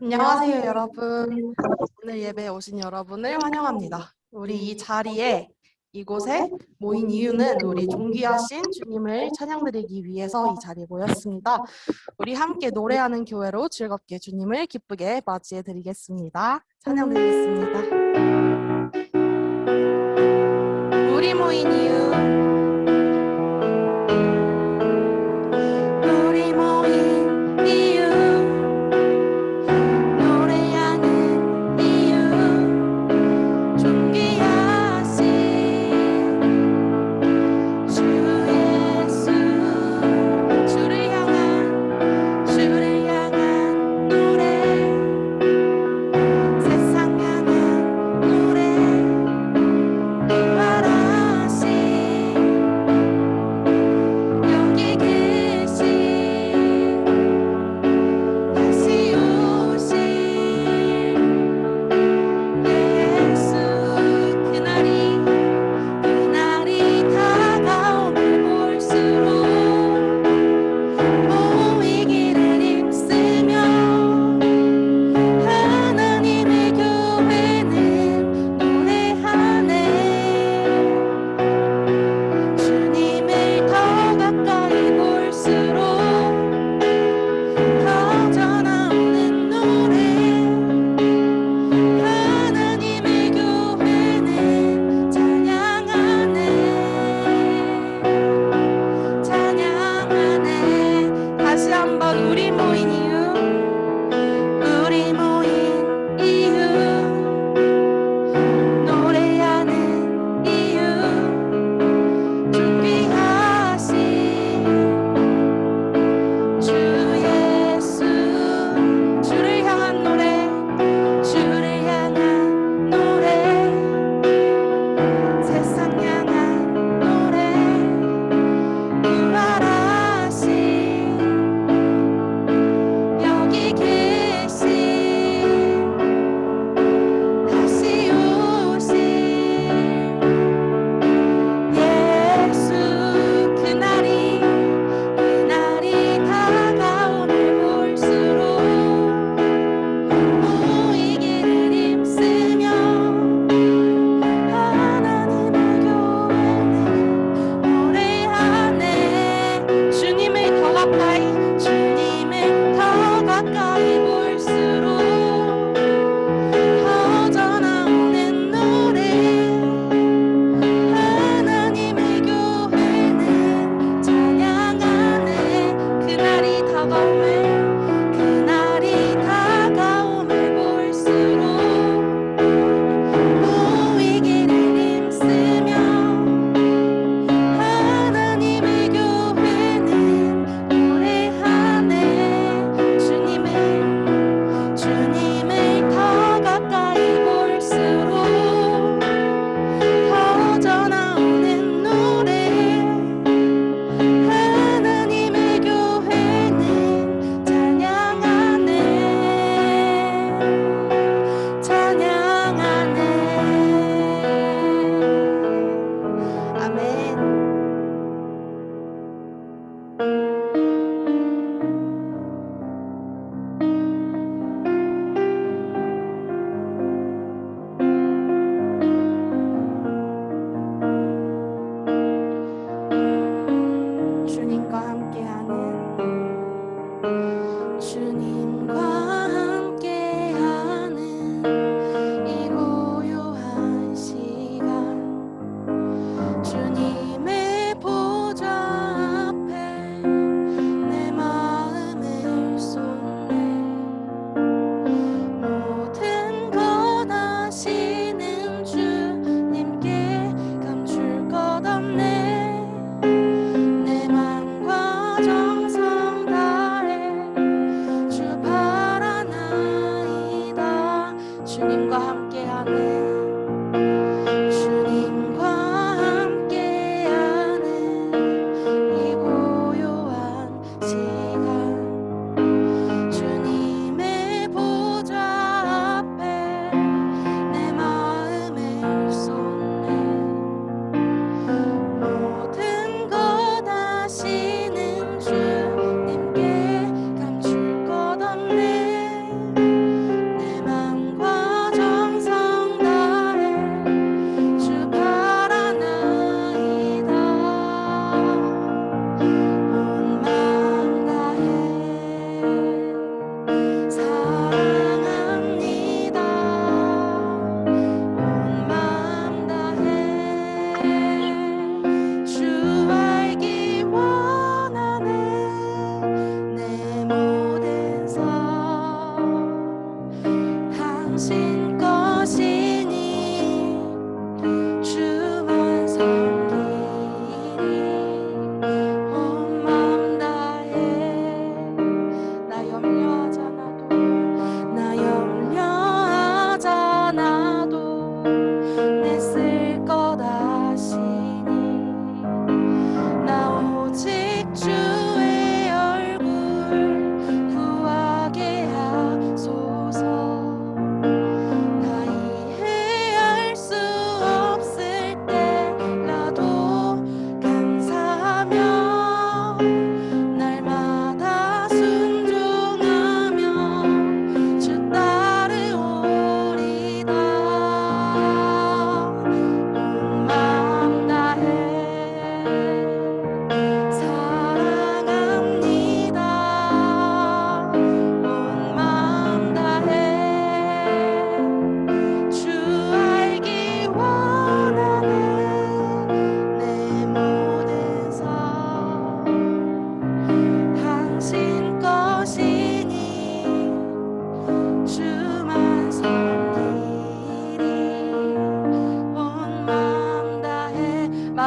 안녕하세요, 여러분. 오늘 예배에 오신 여러분을 환영합니다. 우리 이 자리에 이곳에 모인 이유는 우리 존귀하신 주님을 찬양드리기 위해서 이 자리에 모였습니다. 우리 함께 노래하는 교회로 즐겁게 주님을 기쁘게 맞이해 드리겠습니다. 찬양드리겠습니다. 우리 모인 이유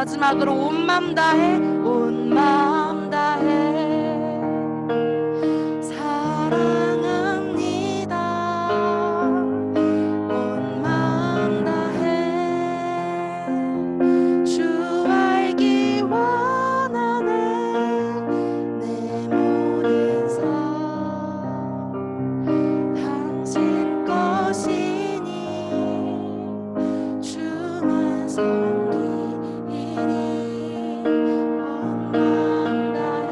마지막으로 온 맘 다해 온 맘 다해 사랑합니다. 온 맘 다해 주 알기 원하네 내 모든 삶 당신 것이니 주만 섬기리 온 맘 다해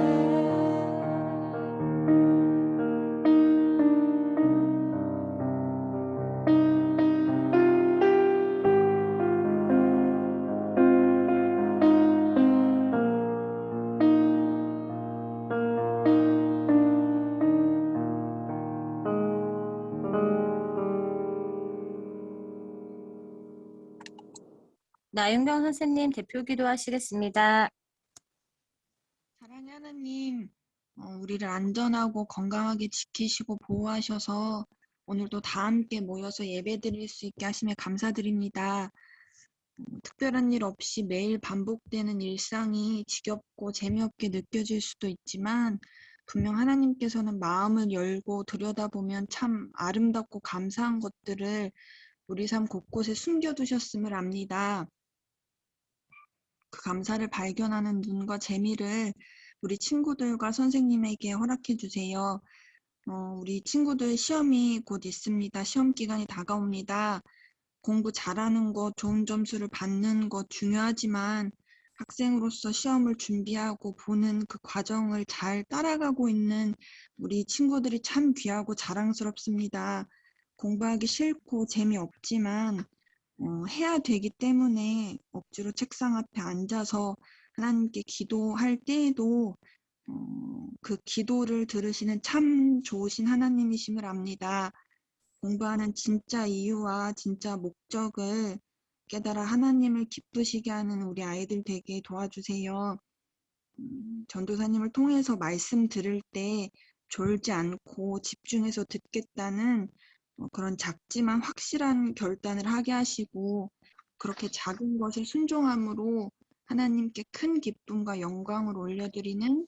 나윤경 선생님 대표 기도하시겠습니다. 사랑의 하나님, 우리를 안전하고 건강하게 지키시고 보호하셔서 오늘도 다 함께 모여서 예배드릴 수 있게 하심에 감사드립니다. 특별한 일 없이 매일 반복되는 일상이 지겹고 재미없게 느껴질 수도 있지만 분명 하나님께서는 마음을 열고 들여다보면 참 아름답고 감사한 것들을 우리 삶 곳곳에 숨겨두셨음을 압니다. 그 감사를 발견하는 눈과 재미를 우리 친구들과 선생님에게 허락해 주세요. 우리 친구들 시험이 곧 있습니다. 시험 기간이 다가옵니다. 공부 잘하는 것, 좋은 점수를 받는 것 중요하지만 학생으로서 시험을 준비하고 보는 그 과정을 잘 따라가고 있는 우리 친구들이 참 귀하고 자랑스럽습니다. 공부하기 싫고 재미없지만 해야 되기 때문에 억지로 책상 앞에 앉아서 하나님께 기도할 때에도 그 기도를 들으시는 참 좋으신 하나님이심을 압니다. 공부하는 진짜 이유와 진짜 목적을 깨달아 하나님을 기쁘시게 하는 우리 아이들 되게 도와주세요. 전도사님을 통해서 말씀 들을 때 졸지 않고 집중해서 듣겠다는 그런 작지만 확실한 결단을 하게 하시고 그렇게 작은 것에 순종함으로 하나님께 큰 기쁨과 영광을 올려드리는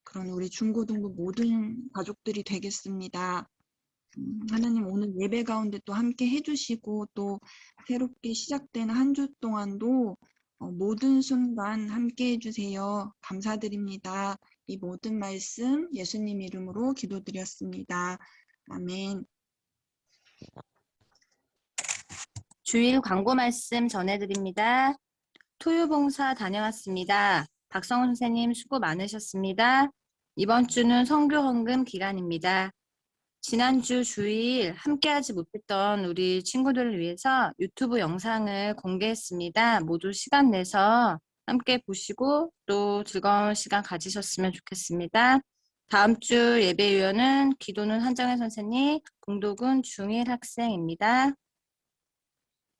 그런 우리 중고등부 모든 가족들이 되겠습니다. 하나님 오늘 예배 가운데 또 함께 해주시고 또 새롭게 시작되는 한 주 동안도 모든 순간 함께 해주세요. 감사드립니다. 이 모든 말씀 예수님 이름으로 기도드렸습니다. 아멘. 주일 광고 말씀 전해드립니다. 토요봉사 다녀왔습니다. 박성훈 선생님 수고 많으셨습니다. 이번 주는 선교 헌금 기간입니다. 지난주 주일 함께하지 못했던 우리 친구들을 위해서 유튜브 영상을 공개했습니다. 모두 시간 내서 함께 보시고 또 즐거운 시간 가지셨으면 좋겠습니다. 다음 주 예배위원은 기도는 한정혜 선생님, 봉독은 중1 학생입니다.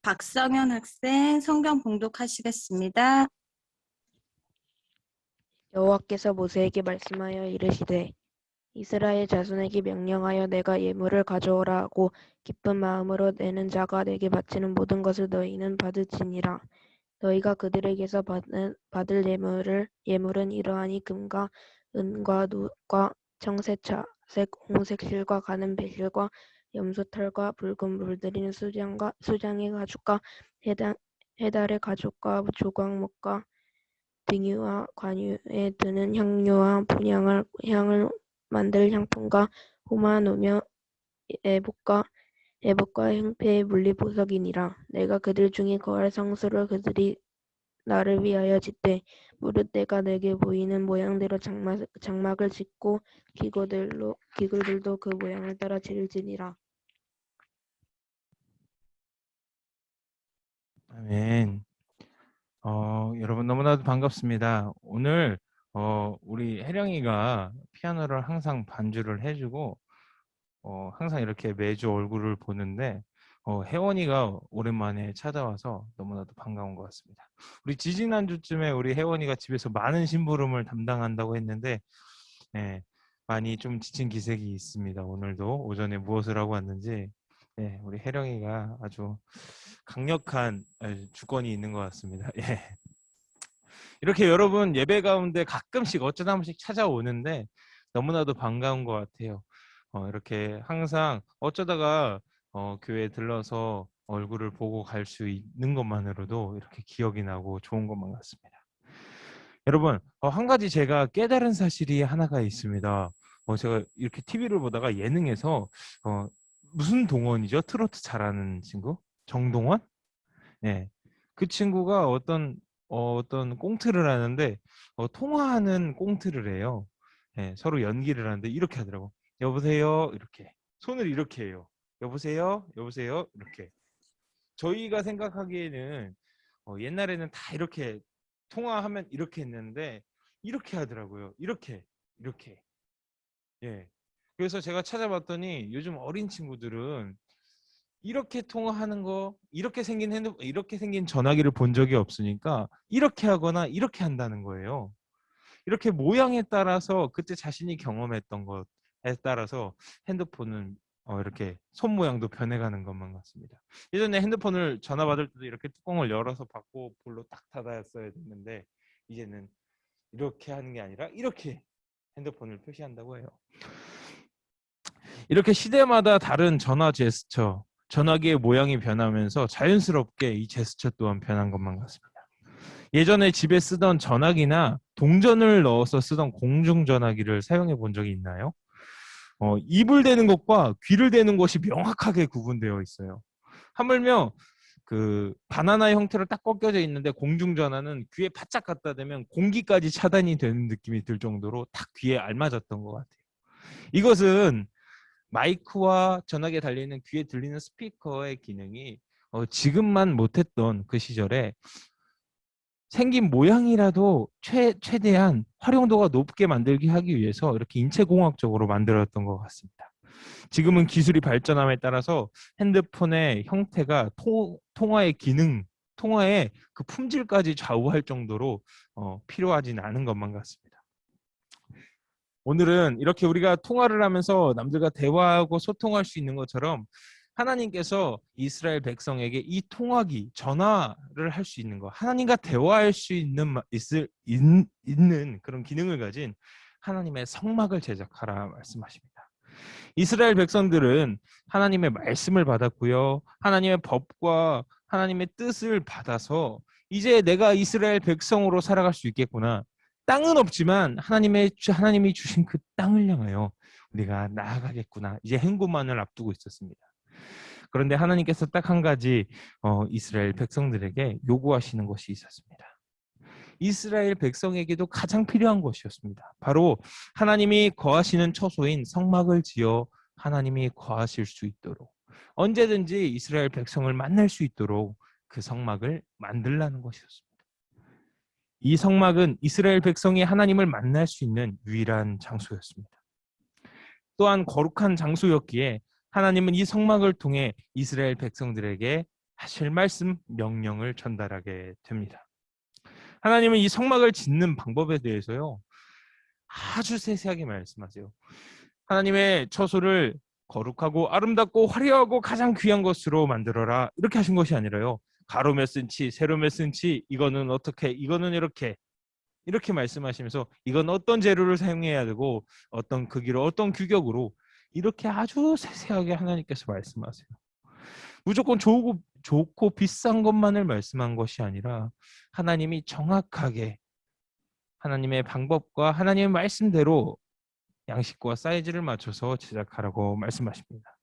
박성현 학생 성경 봉독하시겠습니다. 여호와께서 모세에게 말씀하여 이르시되 이스라엘 자손에게 명령하여 내가 예물을 가져오라 하고 기쁜 마음으로 내는 자가 내게 바치는 모든 것을 너희는 받을지니라. 너희가 그들에게서 받을 예물은 이러하니 금과 은과 눕과 청색차색 홍색 실과 가는 배실과 염소털과 붉은 물들인 수장의 가죽과 해달의 가죽과 조각목과 등유와 관유에 드는 향료와 향을 만들 향품과 호마노며 애복과 행패의 물리보석이니라. 내가 그들 중에 거할 상수를 그들이 나를 위하여 짓되 무릇 내가 내게 보이는 모양대로 장막을 짓고 기구들도 그 모양을 따라 지을지니라. 아멘. 여러분 너무나도 반갑습니다. 오늘 우리 혜령이가 피아노를 항상 반주를 해주고 항상 이렇게 매주 얼굴을 보는데 혜원이가 오랜만에 찾아와서 너무나도 반가운 것 같습니다. 우리 지지난주쯤에 우리 혜원이가 집에서 많은 심부름을 담당한다고 했는데 많이 좀 지친 기색이 있습니다. 오늘도 오전에 무엇을 하고 왔는지 우리 혜령이가 아주 강력한 주권이 있는 것 같습니다. 이렇게 여러분 예배 가운데 가끔씩 어쩌다 한 번씩 찾아오는데 너무나도 반가운 것 같아요. 이렇게 항상 어쩌다가 교회에 들러서 얼굴을 보고 갈 수 있는 것만으로도 이렇게 기억이 나고 좋은 것만 같습니다. 여러분, 한 가지 제가 깨달은 사실이 하나가 있습니다. 제가 이렇게 TV를 보다가 예능에서 무슨 동원이죠? 트로트 잘하는 친구? 정동원? 네. 그 친구가 어떤 꽁트를 하는데 통화하는 꽁트를 해요. 네, 서로 연기를 하는데 이렇게 하더라고. 여보세요? 이렇게. 손을 이렇게 해요. 여보세요? 여보세요? 이렇게. 저희가 생각하기에는 옛날에는 다 이렇게 통화하면 이렇게 했는데 이렇게 하더라고요. 이렇게. 예. 그래서 제가 찾아봤더니 요즘 어린 친구들은 이렇게 통화하는 거, 이렇게 생긴 전화기를 본 적이 없으니까 이렇게 하거나 이렇게 한다는 거예요. 이렇게 모양에 따라서 그때 자신이 경험했던 것에 따라서 핸드폰은 이렇게 손 모양도 변해가는 것만 같습니다. 예전에 핸드폰을 전화 받을 때도 이렇게 뚜껑을 열어서 받고 볼로 딱 닫았어야 됐는데 이제는 이렇게 하는 게 아니라 이렇게 핸드폰을 표시한다고 해요. 이렇게 시대마다 다른 전화 제스처, 전화기의 모양이 변하면서 자연스럽게 이 제스처 또한 변한 것만 같습니다. 예전에 집에 쓰던 전화기나 동전을 넣어서 쓰던 공중전화기를 사용해 본 적이 있나요? 입을 대는 것과 귀를 대는 것이 명확하게 구분되어 있어요. 하물며 그 바나나 형태로 딱 꺾여져 있는데 공중전화는 귀에 바짝 갖다 대면 공기까지 차단이 되는 느낌이 들 정도로 딱 귀에 알맞았던 것 같아요. 이것은 마이크와 전화기에 달려있는 귀에 들리는 스피커의 기능이 지금만 못했던 그 시절에 생긴 모양이라도 최대한 활용도가 높게 만들게 하기 위해서 이렇게 인체공학적으로 만들었던 것 같습니다. 지금은 기술이 발전함에 따라서 핸드폰의 형태가 통화의 기능, 통화의 그 품질까지 좌우할 정도로 필요하진 않은 것만 같습니다. 오늘은 이렇게 우리가 통화를 하면서 남들과 대화하고 소통할 수 있는 것처럼 하나님께서 이스라엘 백성에게 이 통화기, 전화를 할 수 있는 것, 하나님과 대화할 수 있는 그런 기능을 가진 하나님의 성막을 제작하라 말씀하십니다. 이스라엘 백성들은 하나님의 말씀을 받았고요. 하나님의 법과 하나님의 뜻을 받아서 이제 내가 이스라엘 백성으로 살아갈 수 있겠구나. 땅은 없지만 하나님이 주신 그 땅을 향하여 우리가 나아가겠구나. 이제 행군만을 앞두고 있었습니다. 그런데 하나님께서 딱 한 가지 이스라엘 백성들에게 요구하시는 것이 있었습니다. 이스라엘 백성에게도 가장 필요한 것이었습니다. 바로 하나님이 거하시는 처소인 성막을 지어 하나님이 거하실 수 있도록 언제든지 이스라엘 백성을 만날 수 있도록 그 성막을 만들라는 것이었습니다. 이 성막은 이스라엘 백성이 하나님을 만날 수 있는 유일한 장소였습니다. 또한 거룩한 장소였기에 하나님은 이 성막을 통해 이스라엘 백성들에게 하실 말씀, 명령을 전달하게 됩니다. 하나님은 이 성막을 짓는 방법에 대해서요, 아주 세세하게 말씀하세요. 하나님의 처소를 거룩하고 아름답고 화려하고 가장 귀한 것으로 만들어라. 이렇게 하신 것이 아니라요. 가로 몇 센치, 세로 몇 센치, 이거는 어떻게, 이거는 이렇게 말씀하시면서 이건 어떤 재료를 사용해야 되고 어떤 크기로 어떤 규격으로 이렇게 아주 세세하게 하나님께서 말씀하세요. 무조건 좋고 비싼 것만을 말씀한 것이 아니라 하나님이 정확하게 하나님의 방법과 하나님의 말씀대로 양식과 사이즈를 맞춰서 제작하라고 말씀하십니다.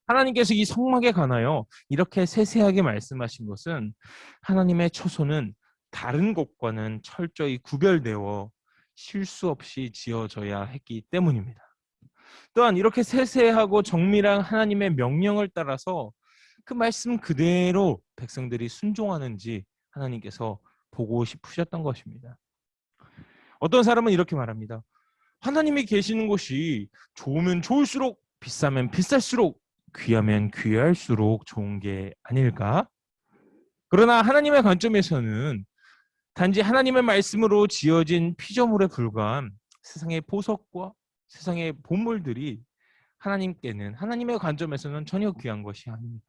하나님께서 이 성막에 관하여 이렇게 세세하게 말씀하신 것은 하나님의 처소는 다른 곳과는 철저히 구별되어 실수 없이 지어져야 했기 때문입니다. 또한 이렇게 세세하고 정밀한 하나님의 명령을 따라서 그 말씀 그대로 백성들이 순종하는지 하나님께서 보고 싶으셨던 것입니다. 어떤 사람은 이렇게 말합니다. 하나님이 계시는 곳이 좋으면 좋을수록 비싸면 비쌀수록 귀하면 귀할수록 좋은 게 아닐까? 그러나 하나님의 관점에서는 단지 하나님의 말씀으로 지어진 피조물에 불과한 세상의 보석과 세상의 보물들이 하나님께는 하나님의 관점에서는 전혀 귀한 것이 아닙니다.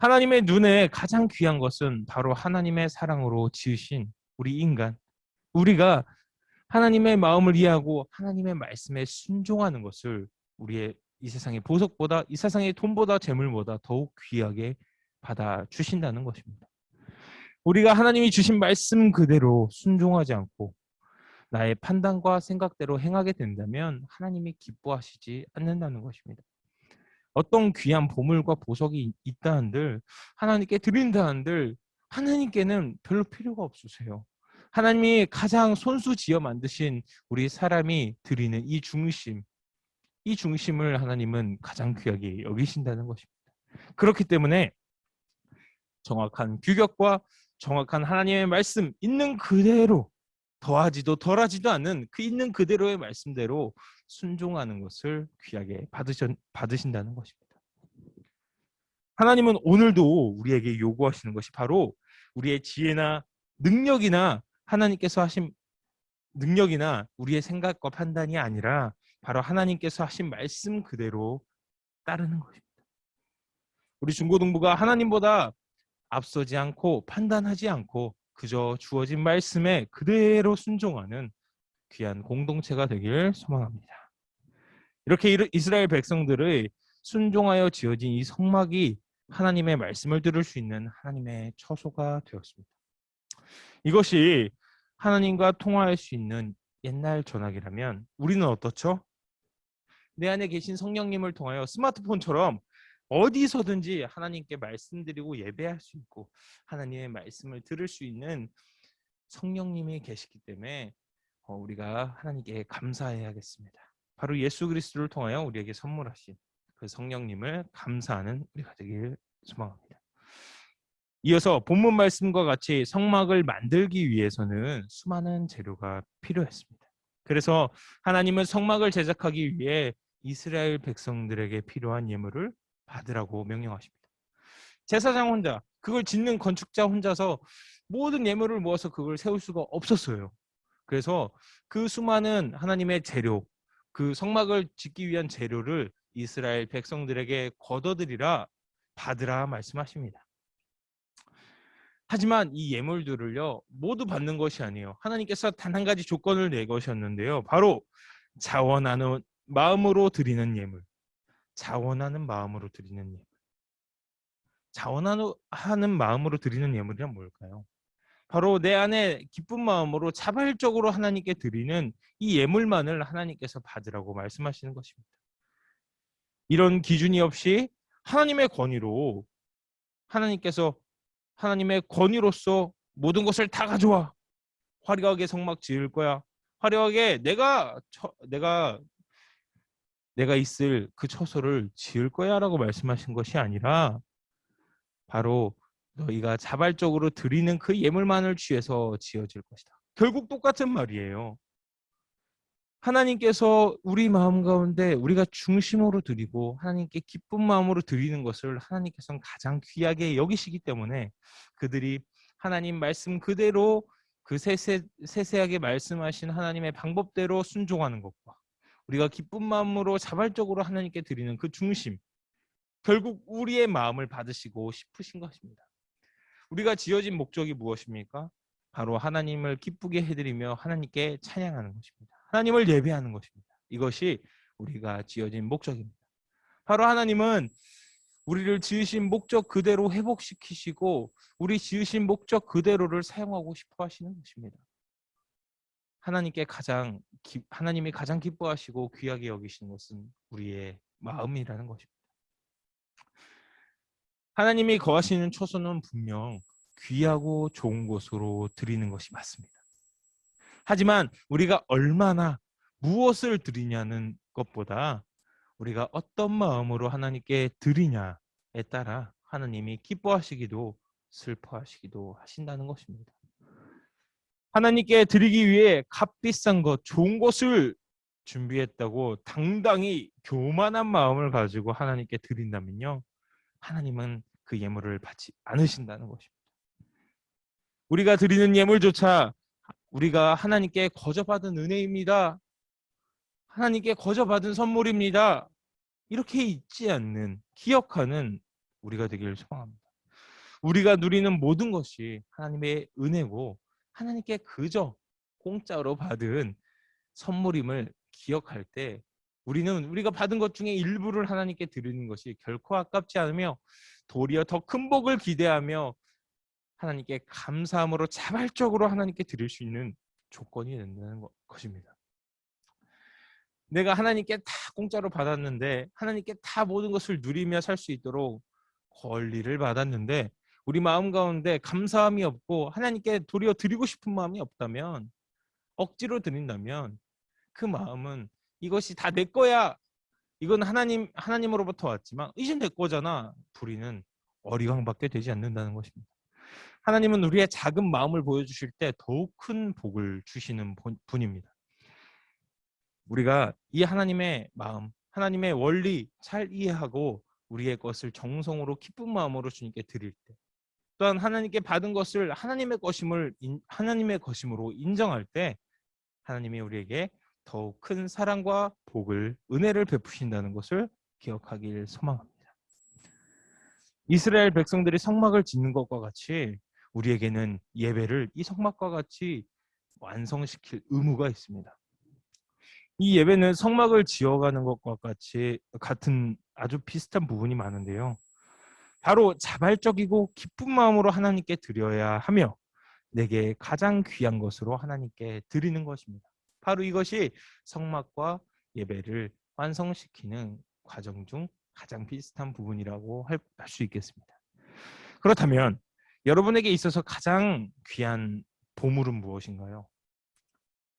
하나님의 눈에 가장 귀한 것은 바로 하나님의 사랑으로 지으신 우리 인간, 우리가 하나님의 마음을 이해하고 하나님의 말씀에 순종하는 것을 우리의 이 세상의 보석보다, 이 세상의 돈보다, 재물보다 더욱 귀하게 받아 주신다는 것입니다. 우리가 하나님이 주신 말씀 그대로 순종하지 않고 나의 판단과 생각대로 행하게 된다면 하나님이 기뻐하시지 않는다는 것입니다. 어떤 귀한 보물과 보석이 있다 한들, 하나님께 드린다 한들 하나님께는 별로 필요가 없으세요. 하나님이 가장 손수지어 만드신 우리 사람이 드리는 이 중심을 하나님은 가장 귀하게 여기신다는 것입니다. 그렇기 때문에 정확한 규격과 정확한 하나님의 말씀 있는 그대로, 더하지도 덜하지도 않는 그 있는 그대로의 말씀대로 순종하는 것을 귀하게 받으신다는 것입니다. 하나님은 오늘도 우리에게 요구하시는 것이 바로 우리의 지혜나 능력이나 하나님께서 하신 능력이나 우리의 생각과 판단이 아니라 바로 하나님께서 하신 말씀 그대로 따르는 것입니다. 우리 중고등부가 하나님보다 앞서지 않고 판단하지 않고 그저 주어진 말씀에 그대로 순종하는 귀한 공동체가 되길 소망합니다. 이렇게 이스라엘 백성들의 순종하여 지어진 이 성막이 하나님의 말씀을 들을 수 있는 하나님의 처소가 되었습니다. 이것이 하나님과 통화할 수 있는 옛날 전화기라면 우리는 어떻죠? 내 안에 계신 성령님을 통하여 스마트폰처럼 어디서든지 하나님께 말씀드리고 예배할 수 있고 하나님의 말씀을 들을 수 있는 성령님이 계시기 때문에 우리가 하나님께 감사해야겠습니다. 바로 예수 그리스도를 통하여 우리에게 선물하신 그 성령님을 감사하는 우리가 되길 소망합니다. 이어서 본문 말씀과 같이 성막을 만들기 위해서는 수많은 재료가 필요했습니다. 그래서 하나님은 성막을 제작하기 위해 이스라엘 백성들에게 필요한 예물을 받으라고 명령하십니다. 제사장 혼자, 그걸 짓는 건축자 혼자서 모든 예물을 모아서 그걸 세울 수가 없었어요. 그래서 그 수많은 하나님의 재료, 그 성막을 짓기 위한 재료를 이스라엘 백성들에게 거둬들이라 받으라 말씀하십니다. 하지만 이 예물들을요 모두 받는 것이 아니에요. 하나님께서 단 한 가지 조건을 내거셨는데요. 바로 자원하는 마음으로 드리는 예물. 자원하는 마음으로 드리는 예물. 자원하는 마음으로 드리는 예물이란 뭘까요? 바로 내 안에 기쁜 마음으로 자발적으로 하나님께 드리는 이 예물만을 하나님께서 받으라고 말씀하시는 것입니다. 이런 기준이 없이 하나님의 권위로 하나님께서 하나님의 권위로서 모든 것을 다 가져와. 화려하게 성막 지을 거야. 화려하게 내가 있을 그 처소를 지을 거야라고 말씀하신 것이 아니라 바로 너희가 자발적으로 드리는 그 예물만을 취해서 지어질 것이다. 결국 똑같은 말이에요. 하나님께서 우리 마음 가운데 우리가 중심으로 드리고 하나님께 기쁜 마음으로 드리는 것을 하나님께서는 가장 귀하게 여기시기 때문에 그들이 하나님 말씀 그대로 그 세세하게 말씀하신 하나님의 방법대로 순종하는 것과 우리가 기쁜 마음으로 자발적으로 하나님께 드리는 그 중심, 결국 우리의 마음을 받으시고 싶으신 것입니다. 우리가 지어진 목적이 무엇입니까? 바로 하나님을 기쁘게 해드리며 하나님께 찬양하는 것입니다. 하나님을 예배하는 것입니다. 이것이 우리가 지어진 목적입니다. 바로 하나님은 우리를 지으신 목적 그대로 회복시키시고 우리 지으신 목적 그대로를 사용하고 싶어 하시는 것입니다. 하나님이 가장 기뻐하시고 귀하게 여기시는 것은 우리의 마음이라는 것입니다. 하나님이 거하시는 처소는 분명 귀하고 좋은 곳으로 드리는 것이 맞습니다. 하지만 우리가 얼마나 무엇을 드리냐는 것보다 우리가 어떤 마음으로 하나님께 드리냐에 따라 하나님이 기뻐하시기도 슬퍼하시기도 하신다는 것입니다. 하나님께 드리기 위해 값비싼 것, 좋은 것을 준비했다고 당당히 교만한 마음을 가지고 하나님께 드린다면요, 하나님은 그 예물을 받지 않으신다는 것입니다. 우리가 드리는 예물조차 우리가 하나님께 거저받은 은혜입니다. 하나님께 거저받은 선물입니다. 이렇게 잊지 않는, 기억하는 우리가 되기를 소망합니다. 우리가 누리는 모든 것이 하나님의 은혜고 하나님께 그저 공짜로 받은 선물임을 기억할 때 우리는 우리가 받은 것 중에 일부를 하나님께 드리는 것이 결코 아깝지 않으며 도리어 더 큰 복을 기대하며 하나님께 감사함으로 자발적으로 하나님께 드릴 수 있는 조건이 된다는 것입니다. 내가 하나님께 다 공짜로 받았는데 하나님께 다 모든 것을 누리며 살 수 있도록 권리를 받았는데 우리 마음 가운데 감사함이 없고 하나님께 도리어 드리고 싶은 마음이 없다면, 억지로 드린다면 그 마음은 이것이 다 내 거야, 이건 하나님으로부터 왔지만 이제 내 거잖아, 부리는 어리광밖에 되지 않는다는 것입니다. 하나님은 우리의 작은 마음을 보여주실 때 더욱 큰 복을 주시는 분입니다. 우리가 이 하나님의 마음, 하나님의 원리 잘 이해하고 우리의 것을 정성으로 기쁜 마음으로 주님께 드릴 때, 또한 하나님께 받은 것을 하나님의 것임으로 인정할 때 하나님이 우리에게 더욱 큰 사랑과 복을, 은혜를 베푸신다는 것을 기억하길 소망합니다. 이스라엘 백성들이 성막을 짓는 것과 같이 우리에게는 예배를 이 성막과 같이 완성시킬 의무가 있습니다. 이 예배는 성막을 지어가는 것과 같은 아주 비슷한 부분이 많은데요. 바로 자발적이고 기쁜 마음으로 하나님께 드려야 하며 내게 가장 귀한 것으로 하나님께 드리는 것입니다. 바로 이것이 성막과 예배를 완성시키는 과정 중 가장 비슷한 부분이라고 할 수 있겠습니다. 그렇다면 여러분에게 있어서 가장 귀한 보물은 무엇인가요?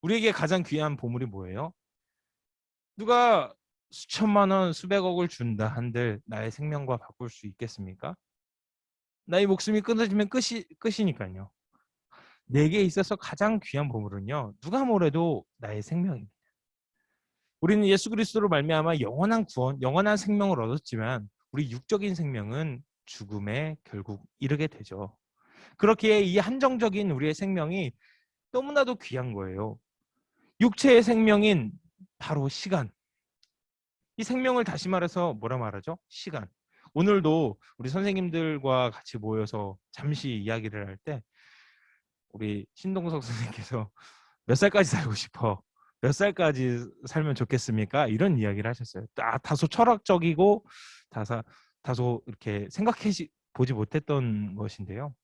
우리에게 가장 귀한 보물이 뭐예요? 누가 수천만 원, 수백억을 준다 한들 나의 생명과 바꿀 수 있겠습니까? 나의 목숨이 끊어지면 끝이니까요. 내게 있어서 가장 귀한 보물은요, 누가 뭐래도 나의 생명입니다. 우리는 예수 그리스도로 말미암아 영원한 구원, 영원한 생명을 얻었지만 우리 육적인 생명은 죽음에 결국 이르게 되죠. 그렇기에 이 한정적인 우리의 생명이 너무나도 귀한 거예요. 육체의 생명인 바로 시간. 이 생명을 다시 말해서 뭐라 말하죠? 시간. 오늘도 우리 선생님들과 같이 모여서 잠시 이야기를 할 때 우리 신동석 선생님께서 몇 살까지 살고 싶어? 몇 살까지 살면 좋겠습니까? 이런 이야기를 하셨어요. 다소 철학적이고 다소 이렇게 생각해 보지 못했던 것인데요.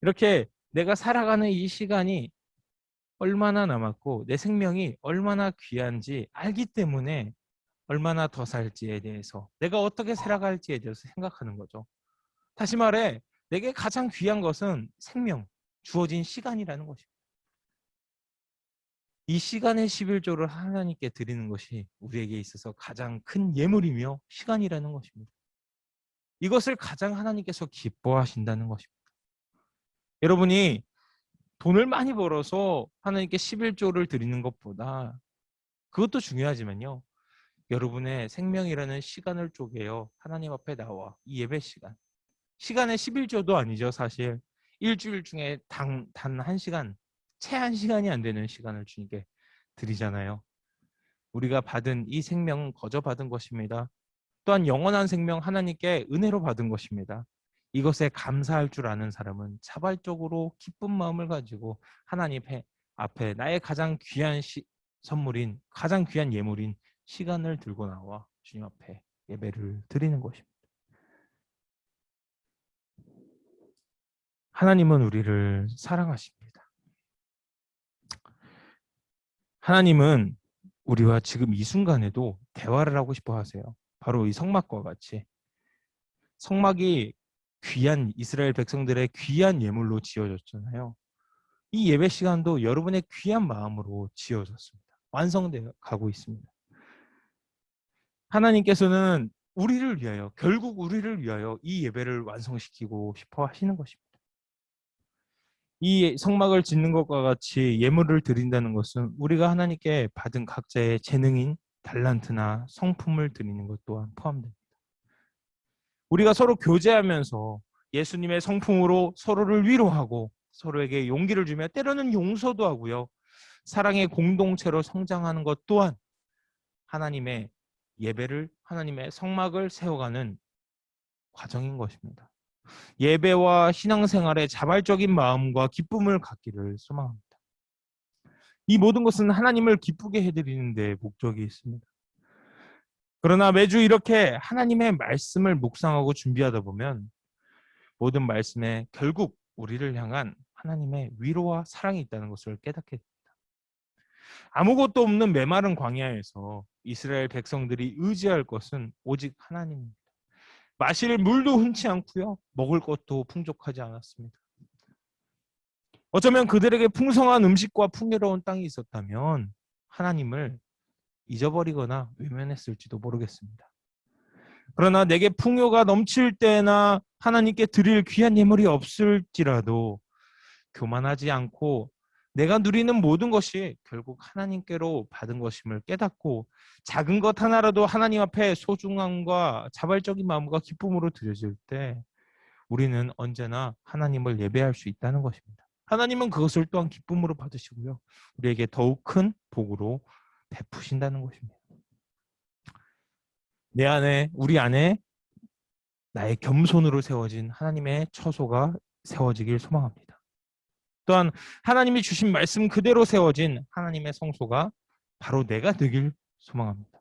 이렇게 내가 살아가는 이 시간이 얼마나 남았고 내 생명이 얼마나 귀한지 알기 때문에 얼마나 더 살지에 대해서, 내가 어떻게 살아갈지에 대해서 생각하는 거죠. 다시 말해 내게 가장 귀한 것은 생명, 주어진 시간이라는 것입니다. 이 시간의 11조를 하나님께 드리는 것이 우리에게 있어서 가장 큰 예물이며 시간이라는 것입니다. 이것을 가장 하나님께서 기뻐하신다는 것입니다. 여러분이 돈을 많이 벌어서 하나님께 11조를 드리는 것보다, 그것도 중요하지만요, 여러분의 생명이라는 시간을 쪼개어 하나님 앞에 나와 이 예배 시간의 11조도 아니죠. 사실 일주일 중에 단 1시간, 채 1시간이 안 되는 시간을 주님께 드리잖아요. 우리가 받은 이 생명은 거저 받은 것입니다. 또한 영원한 생명 하나님께 은혜로 받은 것입니다. 이것에 감사할 줄 아는 사람은 자발적으로 기쁜 마음을 가지고 하나님 앞에 나의 가장 귀한 선물인, 가장 귀한 예물인 시간을 들고 나와 주님 앞에 예배를 드리는 것입니다. 하나님은 우리를 사랑하십니다. 하나님은 우리와 지금 이 순간에도 대화를 하고 싶어 하세요. 바로 이 성막과 같이. 성막이 귀한 이스라엘 백성들의 귀한 예물로 지어졌잖아요. 이 예배 시간도 여러분의 귀한 마음으로 지어졌습니다. 완성되어 가고 있습니다. 하나님께서는 우리를 위하여, 결국 우리를 위하여 이 예배를 완성시키고 싶어 하시는 것입니다. 이 성막을 짓는 것과 같이 예물을 드린다는 것은 우리가 하나님께 받은 각자의 재능인 달란트나 성품을 드리는 것 또한 포함됩니다. 우리가 서로 교제하면서 예수님의 성품으로 서로를 위로하고 서로에게 용기를 주며 때로는 용서도 하고요, 사랑의 공동체로 성장하는 것 또한 하나님의 예배를, 하나님의 성막을 세워가는 과정인 것입니다. 예배와 신앙생활에 자발적인 마음과 기쁨을 갖기를 소망합니다. 이 모든 것은 하나님을 기쁘게 해드리는 데 목적이 있습니다. 그러나 매주 이렇게 하나님의 말씀을 묵상하고 준비하다 보면 모든 말씀에 결국 우리를 향한 하나님의 위로와 사랑이 있다는 것을 깨닫게 됩니다. 아무것도 없는 메마른 광야에서 이스라엘 백성들이 의지할 것은 오직 하나님입니다. 마실 물도 흔치 않고요. 먹을 것도 풍족하지 않았습니다. 어쩌면 그들에게 풍성한 음식과 풍요로운 땅이 있었다면 하나님을 잊어버리거나 외면했을지도 모르겠습니다. 그러나 내게 풍요가 넘칠 때나 하나님께 드릴 귀한 예물이 없을지라도 교만하지 않고 내가 누리는 모든 것이 결국 하나님께로 받은 것임을 깨닫고 작은 것 하나라도 하나님 앞에 소중함과 자발적인 마음과 기쁨으로 드려질 때 우리는 언제나 하나님을 예배할 수 있다는 것입니다. 하나님은 그것을 또한 기쁨으로 받으시고요. 우리에게 더욱 큰 복으로 베푸신다는 것입니다. 내 안에, 우리 안에 나의 겸손으로 세워진 하나님의 처소가 세워지길 소망합니다. 또한 하나님이 주신 말씀 그대로 세워진 하나님의 성소가 바로 내가 되길 소망합니다.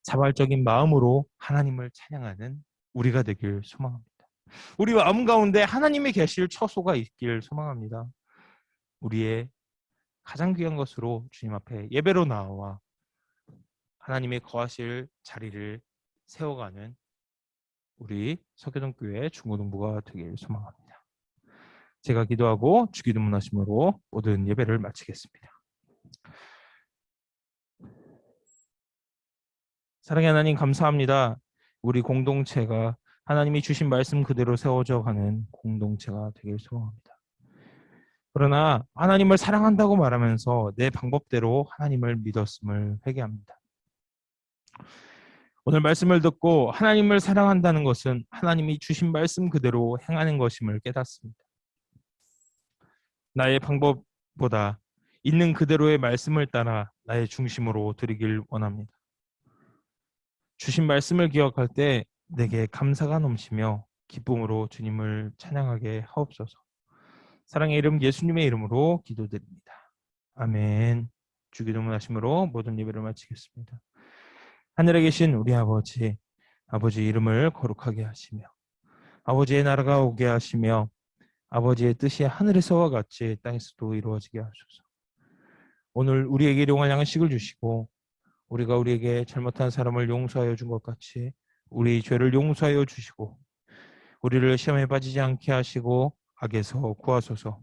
자발적인 마음으로 하나님을 찬양하는 우리가 되길 소망합니다. 우리 마음 가운데 하나님이 계실 처소가 있길 소망합니다. 우리의 가장 귀한 것으로 주님 앞에 예배로 나와 하나님의 거하실 자리를 세워가는 우리 서교동교회 중고등부가 되길 소망합니다. 제가 기도하고 주기도문하심으로 모든 예배를 마치겠습니다. 사랑의 하나님 감사합니다. 우리 공동체가 하나님이 주신 말씀 그대로 세워져 가는 공동체가 되길 소망합니다. 그러나 하나님을 사랑한다고 말하면서 내 방법대로 하나님을 믿었음을 회개합니다. 오늘 말씀을 듣고 하나님을 사랑한다는 것은 하나님이 주신 말씀 그대로 행하는 것임을 깨닫습니다. 나의 방법보다 있는 그대로의 말씀을 따라 나의 중심으로 드리길 원합니다. 주신 말씀을 기억할 때 내게 감사가 넘치며 기쁨으로 주님을 찬양하게 하옵소서. 사랑의 이름 예수님의 이름으로 기도드립니다. 아멘. 주기도문 하심으로 모든 예배를 마치겠습니다. 하늘에 계신 우리 아버지, 아버지 이름을 거룩하게 하시며 아버지의 나라가 오게 하시며 아버지의 뜻이 하늘에서와 같이 땅에서도 이루어지게 하소서. 오늘 우리에게 일용할 양식을 주시고 우리가 우리에게 잘못한 사람을 용서하여 준 것 같이 우리 죄를 용서하여 주시고 우리를 시험에 빠지지 않게 하시고 악에서 구하소서.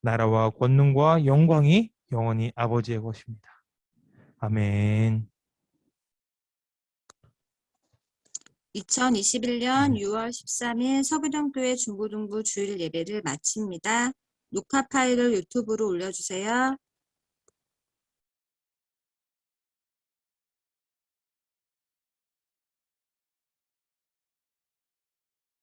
나라와 권능과 영광이 영원히 아버지의 것입니다. 아멘. 2021년 6월 13일 서교동교회 중고등부 주일 예배를 마칩니다. 녹화 파일을 유튜브로 올려주세요.